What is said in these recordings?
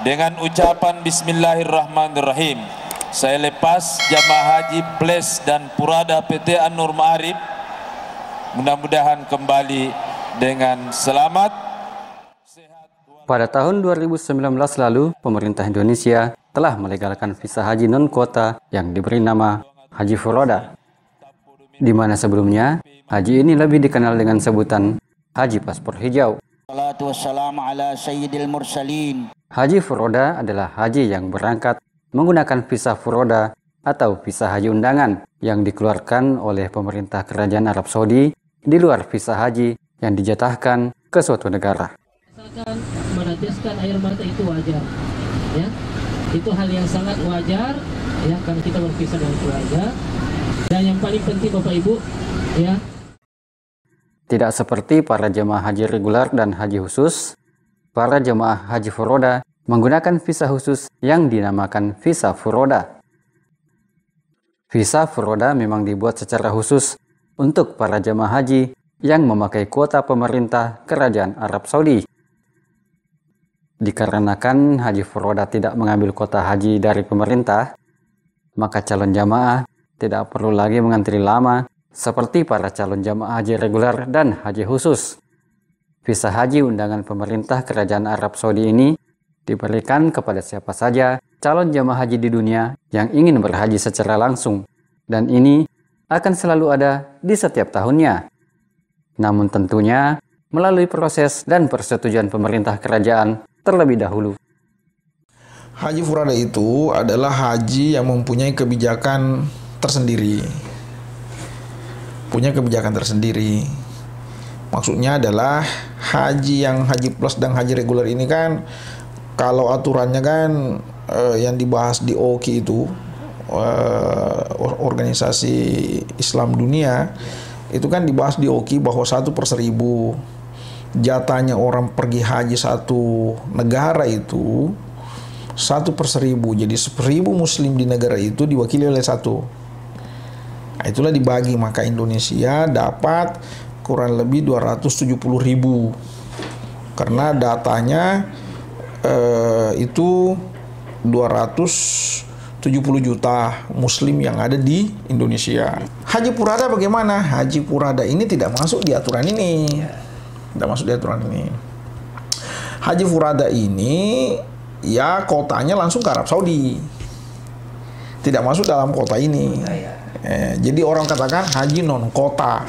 Dengan ucapan Bismillahirrahmanirrahim, saya lepas jamaah haji Ples dan Purada PT An-Nur Ma'arif. Mudah-mudahan kembali dengan selamat. Pada tahun 2019 lalu, pemerintah Indonesia telah melegalkan visa haji non-kuota yang diberi nama Haji Furoda, di mana sebelumnya haji ini lebih dikenal dengan sebutan Haji Paspor Hijau. Haji Furoda adalah haji yang berangkat menggunakan visa Furoda atau visa haji undangan yang dikeluarkan oleh pemerintah Kerajaan Arab Saudi di luar visa haji yang dijatahkan ke suatu negara. Asalkan meneteskan air mata itu wajar, ya, itu hal yang sangat wajar, ya, karena kita berpisah dengan keluarga. Dan yang paling penting Bapak Ibu, ya, tidak seperti para jemaah haji reguler dan haji khusus, para jemaah haji Furoda menggunakan visa khusus yang dinamakan visa Furoda. Visa Furoda memang dibuat secara khusus untuk para jemaah haji yang memakai kuota pemerintah Kerajaan Arab Saudi. Dikarenakan haji Furoda tidak mengambil kuota haji dari pemerintah, maka calon jamaah tidak perlu lagi mengantri lama seperti para calon jamaah haji reguler dan haji khusus. Visa haji undangan pemerintah Kerajaan Arab Saudi ini diberikan kepada siapa saja calon jamaah haji di dunia yang ingin berhaji secara langsung, dan ini akan selalu ada di setiap tahunnya. Namun tentunya melalui proses dan persetujuan pemerintah kerajaan terlebih dahulu. Haji Furoda itu adalah haji yang mempunyai kebijakan tersendiri. Punya kebijakan tersendiri. Maksudnya adalah haji yang haji plus dan haji reguler ini kan, kalau aturannya kan yang dibahas di OIC itu, organisasi Islam dunia, itu kan dibahas di OIC bahwa 1/1000 jatahnya orang pergi haji satu negara itu 1/1000. Jadi 1000 muslim di negara itu diwakili oleh satu. Nah, itulah dibagi, maka Indonesia dapat kurang lebih 270.000 karena datanya itu 270 juta muslim yang ada di Indonesia. Haji Furoda bagaimana? Haji Furoda ini tidak masuk di aturan ini. Tidak masuk di aturan ini. Haji Furoda ini ya kotanya langsung ke Arab Saudi. Tidak masuk dalam kota ini. Jadi orang katakan haji non kota.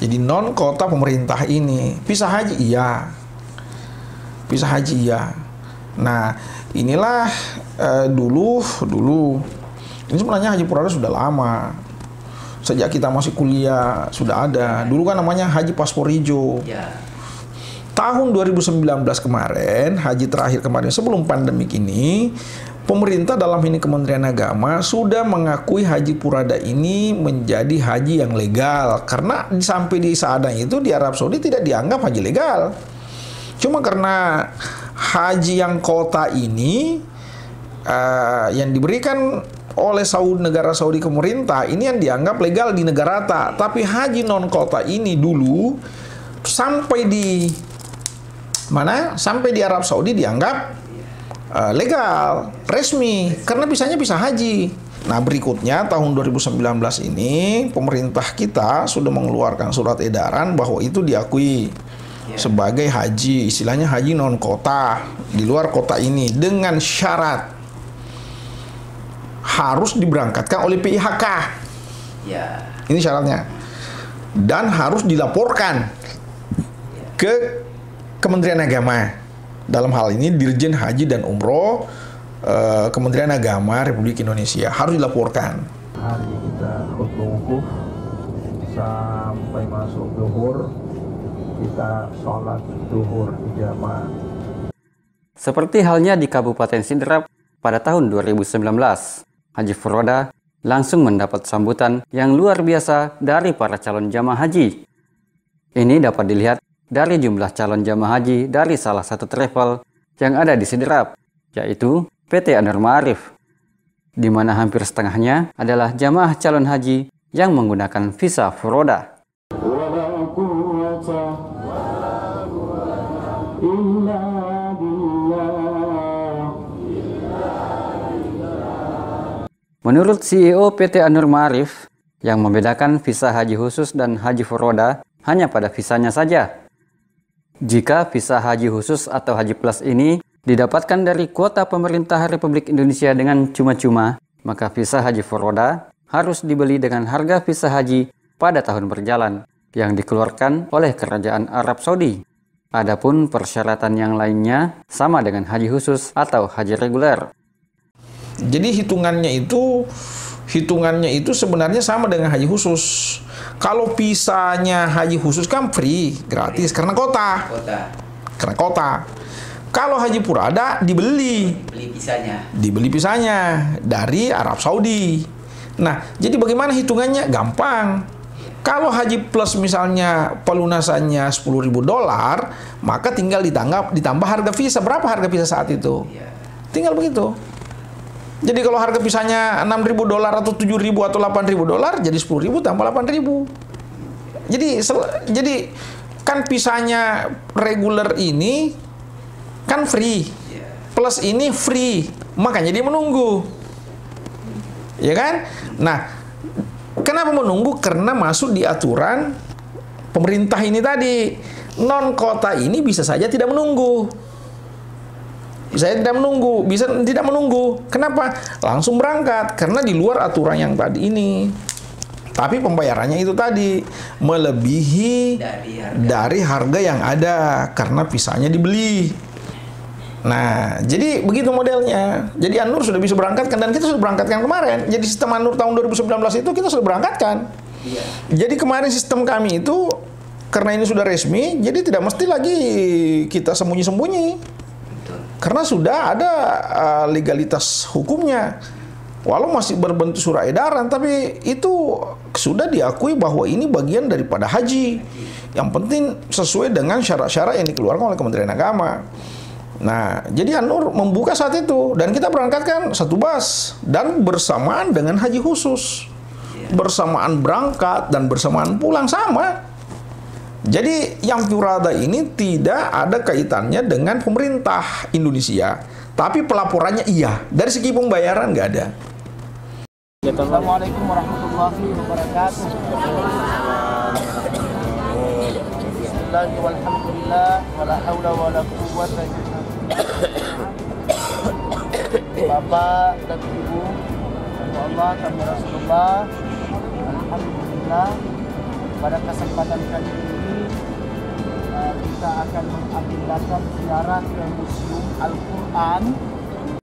Jadi non kota pemerintah ini. Visa haji iya. Visa haji iya. Nah, inilah dulu ini sebenarnya Haji Furoda sudah lama. Sejak kita masih kuliah sudah ada. Dulu kan namanya Haji Paspor Hijau. Tahun 2019 kemarin, haji terakhir kemarin sebelum pandemik ini, pemerintah dalam ini Kementerian Agama sudah mengakui Haji Furoda ini menjadi haji yang legal. Karena sampai di saat itu di Arab Saudi tidak dianggap haji legal. Cuma karena haji yang kota ini yang diberikan oleh negara Saudi ke pemerintah ini yang dianggap legal di negara ta. Tapi haji non kota ini dulu sampai di mana? Sampai di Arab Saudi dianggap legal, resmi, karena bisanya bisa haji. Nah, berikutnya tahun 2019 ini pemerintah kita sudah mengeluarkan surat edaran bahwa itu diakui sebagai haji, istilahnya haji non kota, di luar kota ini, dengan syarat harus diberangkatkan oleh PIHK. Ini syaratnya. Dan harus dilaporkan ke Kementerian Agama. Dalam hal ini Dirjen Haji dan Umroh Kementerian Agama Republik Indonesia harus dilaporkan. Hari kita khutbah wukuf sampai masuk zuhur, kita sholat zuhur jamaah. Seperti halnya di Kabupaten Sidrap pada tahun 2019, Haji Furoda langsung mendapat sambutan yang luar biasa dari para calon jamaah haji. Ini dapat dilihat dari jumlah calon jamaah haji dari salah satu travel yang ada di Sidrap, yaitu PT An-Nur Ma'arif, di mana hampir setengahnya adalah jamaah calon haji yang menggunakan visa Furoda. Menurut CEO PT An-Nur Ma'arif, yang membedakan visa haji khusus dan haji furoda hanya pada visanya saja. Jika visa haji khusus atau haji plus ini didapatkan dari kuota pemerintah Republik Indonesia dengan cuma-cuma, maka visa haji furoda harus dibeli dengan harga visa haji pada tahun berjalan yang dikeluarkan oleh Kerajaan Arab Saudi. Adapun persyaratan yang lainnya sama dengan haji khusus atau haji reguler. Jadi hitungannya itu sebenarnya sama dengan haji khusus. Kalau visanya haji khusus kan free, gratis karena kota. Karena kota. Kalau haji purada dibeli visanya dari Arab Saudi. Nah, jadi bagaimana hitungannya? Gampang. Kalau haji plus misalnya pelunasannya $10.000, maka tinggal ditambah harga visa. Berapa harga visa saat itu? Tinggal begitu. Jadi kalau harga visanya $6.000 atau $7.000 atau $8.000, jadi $10.000 tambah $8.000. Jadi kan visanya reguler ini kan free, plus ini free, makanya dia menunggu, ya kan? Nah, kenapa menunggu? Karena masuk di aturan pemerintah ini tadi. Non kota ini bisa saja tidak menunggu. Saya tidak menunggu, bisa tidak menunggu. Kenapa? Langsung berangkat, karena di luar aturan yang tadi ini. Tapi pembayarannya itu tadi melebihi dari harga yang ada karena visanya dibeli. Nah, jadi begitu modelnya. Jadi An-Nur sudah bisa berangkatkan, dan kita sudah berangkatkan kemarin. Jadi sistem An-Nur tahun 2019 itu kita sudah berangkatkan. Jadi kemarin sistem kami itu karena ini sudah resmi, jadi tidak mesti lagi kita sembunyi-sembunyi. Karena sudah ada legalitas hukumnya. Walau masih berbentuk surat edaran, tapi itu sudah diakui bahwa ini bagian daripada haji. Yang penting sesuai dengan syarat-syarat yang dikeluarkan oleh Kementerian Agama. Nah, jadi An-Nur membuka saat itu, dan kita berangkatkan satu bus, dan bersamaan dengan haji khusus. Bersamaan berangkat dan bersamaan pulang sama. Jadi yang Purada ini tidak ada kaitannya dengan pemerintah Indonesia, tapi pelaporannya iya. Dari segi pembayaran nggak ada. Assalamualaikum warahmatullahi wabarakatuh. Bismillahirrahmanirrahim. Walhamdulillah. Wala haula wala quwwata illa billah. Bapak dan Ibu, Allah kami Rasulullah, alhamdulillah pada kesempatan kali ini kita akan mengagendakan ziarah ke Museum Al-Quran.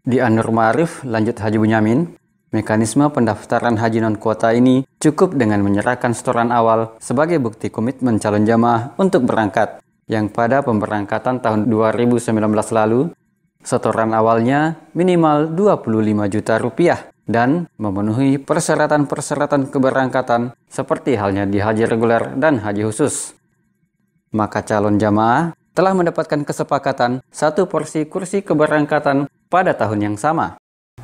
Di An-Nur Ma'arif, lanjut Haji Bunyamin, mekanisme pendaftaran haji non-kuota ini cukup dengan menyerahkan setoran awal sebagai bukti komitmen calon jamaah untuk berangkat, yang pada pemberangkatan tahun 2019 lalu, setoran awalnya minimal Rp25 juta dan memenuhi persyaratan-persyaratan keberangkatan seperti halnya di haji reguler dan haji khusus. Maka calon jamaah telah mendapatkan kesepakatan satu porsi kursi keberangkatan pada tahun yang sama.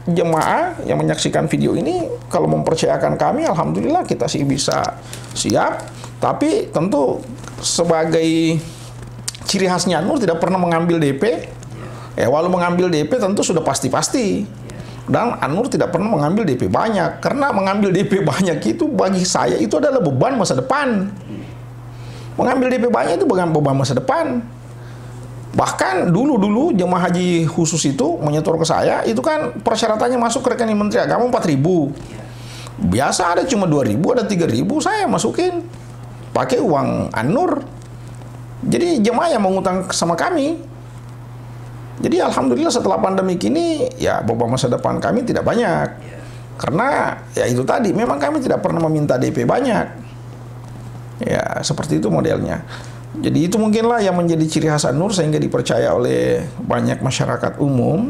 Jemaah yang menyaksikan video ini, kalau mempercayakan kami, alhamdulillah kita sih bisa siap. Tapi tentu sebagai ciri khasnya An-Nur tidak pernah mengambil DP. Walau mengambil DP tentu sudah pasti-pasti. Dan An-Nur tidak pernah mengambil DP banyak, karena mengambil DP banyak itu bagi saya itu adalah beban masa depan. Mengambil DP banyak itu beban masa depan. Bahkan dulu jemaah haji khusus itu menyetor ke saya, itu kan persyaratannya masuk ke rekening Menteri Agama 4.000. Biasa ada cuma 2.000, ada 3.000, saya masukin pakai uang An-Nur. Jadi jemaah yang mengutang sama kami. Jadi alhamdulillah setelah pandemi ini ya beban masa depan kami tidak banyak. Karena ya itu tadi, memang kami tidak pernah meminta DP banyak. Ya seperti itu modelnya. Jadi itu mungkinlah yang menjadi ciri khas An-Nur sehingga dipercaya oleh banyak masyarakat umum.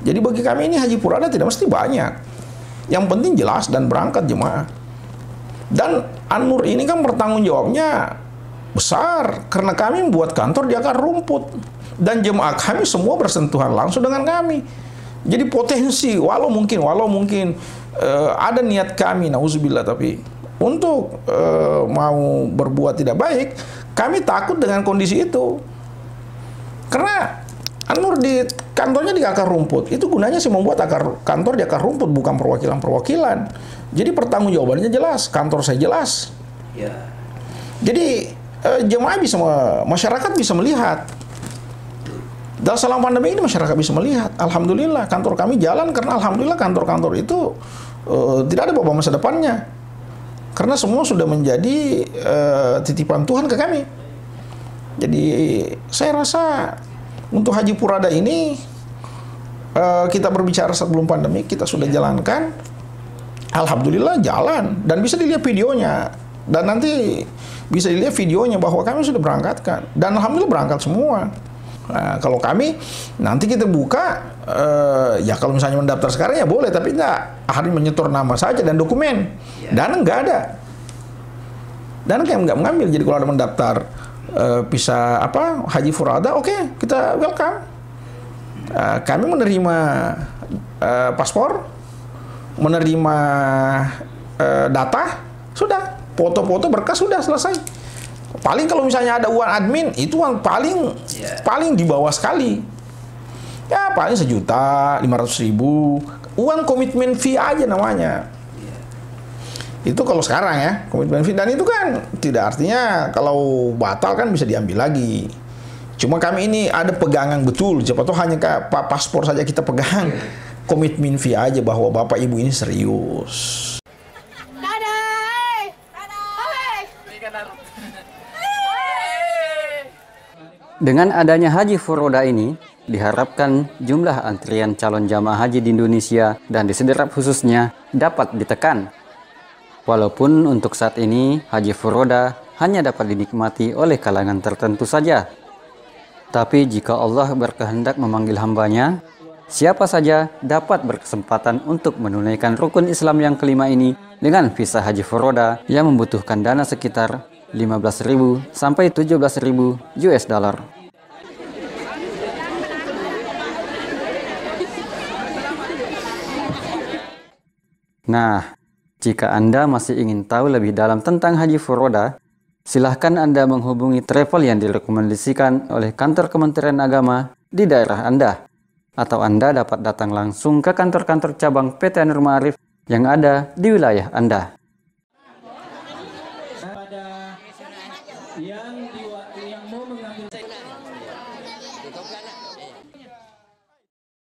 Jadi bagi kami ini haji purada tidak mesti banyak. Yang penting jelas dan berangkat jemaah. Dan An-Nur ini kan bertanggung jawabnya besar karena kami membuat kantor di akar rumput. Dan jemaah kami semua bersentuhan langsung dengan kami. Jadi potensi walau mungkin ada niat kami, nauzubillah, tapi untuk mau berbuat tidak baik, kami takut dengan kondisi itu. Karena An-Nur kantornya di akar rumput. Itu gunanya sih membuat kantor di akar rumput, bukan perwakilan-perwakilan. Jadi pertanggungjawabannya jelas, kantor saya jelas. Ya. Jadi jemaah bisa, masyarakat bisa melihat. Dalam selama pandemi ini masyarakat bisa melihat. Alhamdulillah kantor kami jalan karena alhamdulillah kantor-kantor itu tidak ada beban masa depannya. Karena semua sudah menjadi titipan Tuhan ke kami. Jadi saya rasa untuk Haji Purada ini kita berbicara sebelum pandemi kita sudah jalankan, alhamdulillah jalan dan bisa dilihat videonya dan nanti bisa dilihat videonya bahwa kami sudah berangkatkan dan alhamdulillah berangkat semua. Nah, kalau kami nanti kita buka ya kalau misalnya mendaftar sekarang ya boleh tapi enggak hari menyetor nama saja dan dokumen dana enggak ada dan enggak mengambil. Jadi kalau ada mendaftar bisa Haji Purada, oke, kita welcome. Kami menerima paspor, menerima data, sudah, foto-foto berkas sudah selesai. Paling kalau misalnya ada uang admin itu uang paling di bawah sekali. Ya paling 1.500.000. Uang komitmen fee aja namanya. Itu kalau sekarang ya, komitmen fee, dan itu kan tidak artinya kalau batal kan bisa diambil lagi. Cuma kami ini ada pegangan betul, siapa tahu hanya paspor saja kita pegang, komitmen fee aja bahwa Bapak Ibu ini serius. Dengan adanya Haji Furoda ini, diharapkan jumlah antrian calon jamaah haji di Indonesia dan di Sederap khususnya dapat ditekan. Walaupun untuk saat ini Haji Furoda hanya dapat dinikmati oleh kalangan tertentu saja. Tapi jika Allah berkehendak memanggil hambanya, siapa saja dapat berkesempatan untuk menunaikan rukun Islam yang kelima ini dengan visa Haji Furoda yang membutuhkan dana sekitar 15.000 sampai 17.000 US dollar. Nah, jika Anda masih ingin tahu lebih dalam tentang Haji Furoda, silahkan Anda menghubungi travel yang direkomendasikan oleh kantor Kementerian Agama di daerah Anda. Atau Anda dapat datang langsung ke kantor-kantor cabang PT Nur Ma'arif yang ada di wilayah Anda.